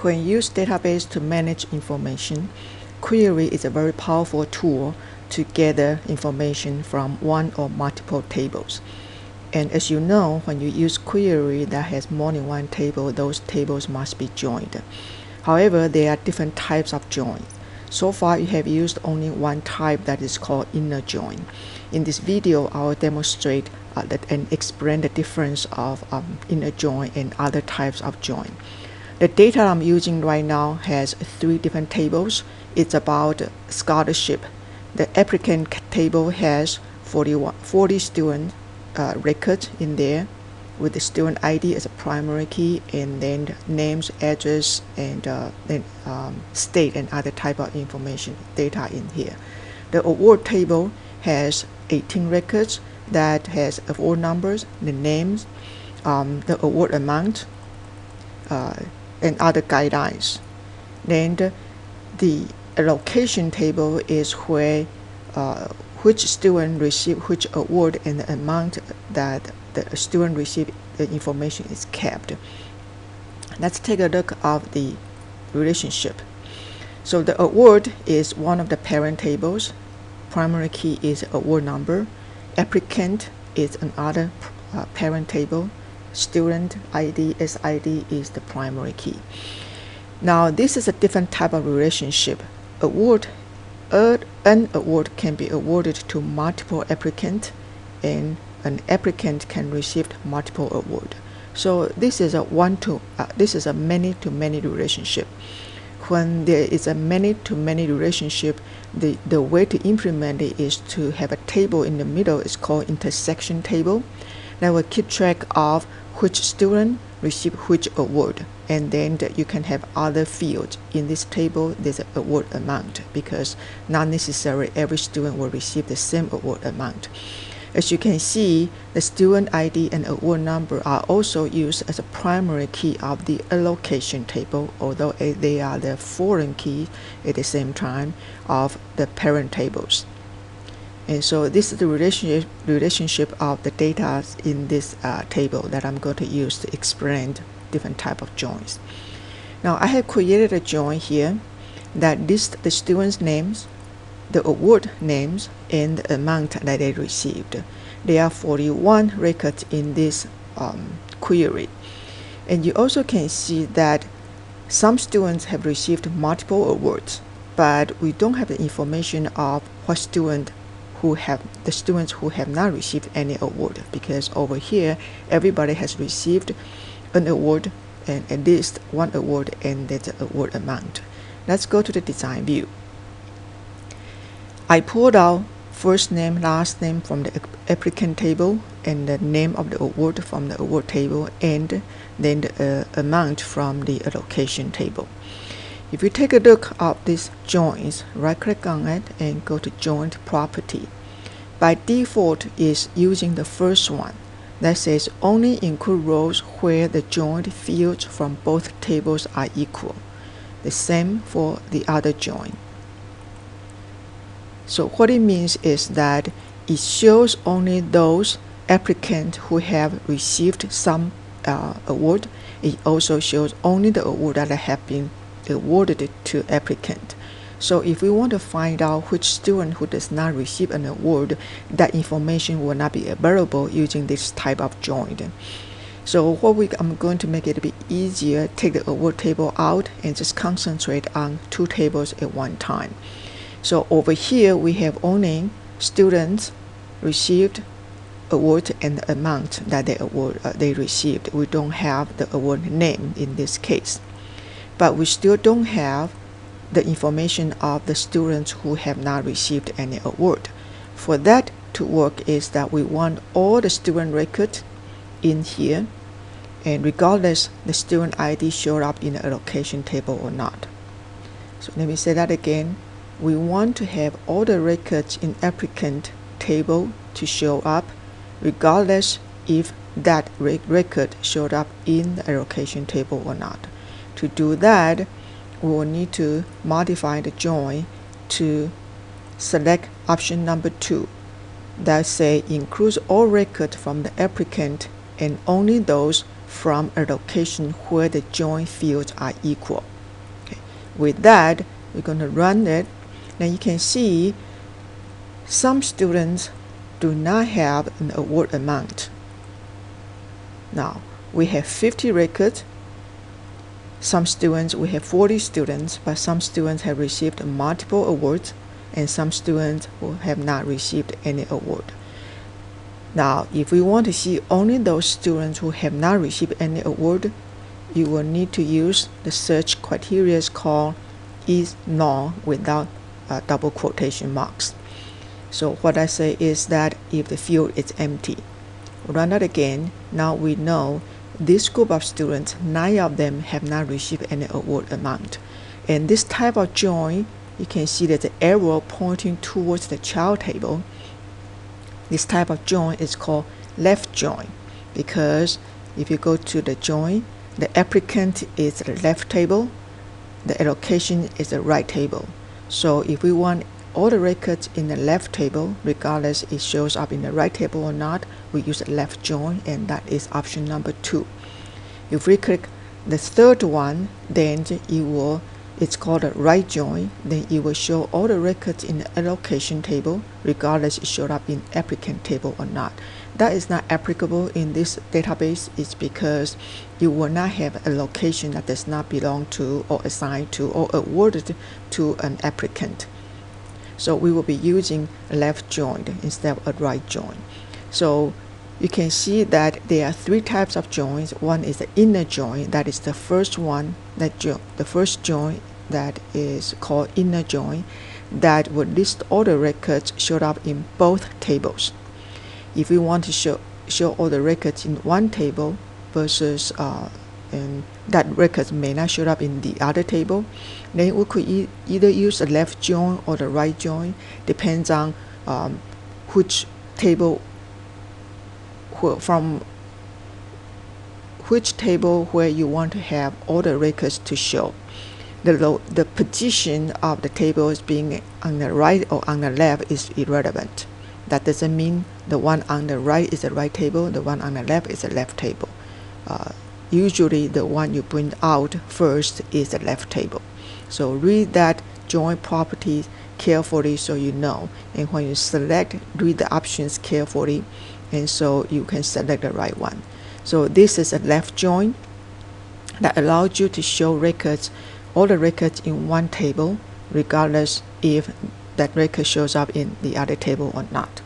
When you use database to manage information, query is a very powerful tool to gather information from one or multiple tables. And as you know, when you use query that has more than one table, those tables must be joined. However, there are different types of joins. So far, you have used only one type that is called inner join. In this video, I will demonstrate and explain the difference of inner join and other types of join. The data I'm using right now has 3 different tables. It's about scholarship. The applicant table has 40 student records in there, with the student ID as a primary key, and then names, address, and then state and other type of information data in here. The award table has 18 records that has award numbers, the names, the award amount, and other guidelines. Then the allocation table is where which student received which award and the amount that the student received, the information is kept. Let's take a look at the relationship. So the award is one of the parent tables. Primary key is award number. Applicant is another parent table. Student ID, SID is the primary key. Now this is a different type of relationship. An award can be awarded to multiple applicants, and an applicant can receive multiple awards. So this is a many-to-many relationship. When there is a many-to-many relationship, the way to implement it is to have a table in the middle. It's called intersection table. That will keep track of which student received which award, and then you can have other fields in this table. There's an award amount, because not necessarily every student will receive the same award amount. As you can see, the student ID and award number are also used as a primary key of the allocation table, although they are the foreign key at the same time of the parent tables. And so this is the relationship of the data in this table that I'm going to use to explain different type of joins. Now I have created a join here that lists the students' names, the award names, and the amount that they received. There are 41 records in this query. And you also can see that some students have received multiple awards, but we don't have the information of what students who have not received any award, because over here everybody has received an award, and at least one award, and that's the award amount. Let's go to the design view. I pulled out first name, last name from the applicant table, and the name of the award from the award table, and then the amount from the allocation table. If you take a look at these joins, right click on it and go to joint property. By default is using the first one that says only include rows where the joined fields from both tables are equal. The same for the other join. So what it means is that it shows only those applicants who have received some award. It also shows only the award that have been awarded to applicant. So if we want to find out which student who does not receive an award, that information will not be available using this type of join. So I'm going to make it a bit easier, take the award table out and just concentrate on 2 tables at one time. So over here we have only students received award and the amount that they received. We don't have the award name in this case. But we still don't have the information of the students who have not received any award. For that to work is that we want all the student records in here, and regardless the student ID showed up in the allocation table or not. So let me say that again. We want to have all the records in applicant table to show up, regardless if that record showed up in the allocation table or not. To do that, we will need to modify the join to select option number 2 that say includes all records from the applicant and only those from a location where the join fields are equal. Okay. With that, we're going to run it. Now you can see some students do not have an award amount. Now, we have 50 records. Some students, we have 40 students, but some students have received multiple awards, and some students who have not received any award. Now, if we want to see only those students who have not received any award, you will need to use the search criteria called is null without double quotation marks. So what I say is that if the field is empty, run it again. Now we know this group of students, 9 of them have not received any award amount. And this type of join, you can see that the arrow pointing towards the child table. This type of join is called left join, because if you go to the join, the applicant is the left table, the allocation is the right table. So if we want all the records in the left table, regardless it shows up in the right table or not, we use a left join, and that is option number 2. If we click the third one, then it's called a right join. Then it will show all the records in the allocation table, regardless it showed up in applicant table or not. That is not applicable in this database. It's because you will not have a location that does not belong to or assigned to or awarded to an applicant. So we will be using a left join instead of a right join. So you can see that there are 3 types of joins. One is the inner join. That is the first one, the first join that is called inner join, that would list all the records showed up in both tables. If we want to show all the records in one table versus and that records may not show up in the other table, then we could either use the left join or the right join, depends on which table from which table where you want to have all the records to show. The position of the tables being on the right or on the left is irrelevant. That doesn't mean the one on the right is the right table, the one on the left is the left table. Usually the one you bring out first is the left table. So read that join properties carefully so you know. And when you select, read the options carefully, and so you can select the right one. So this is a left join that allows you to show records, all the records in one table, regardless if that record shows up in the other table or not.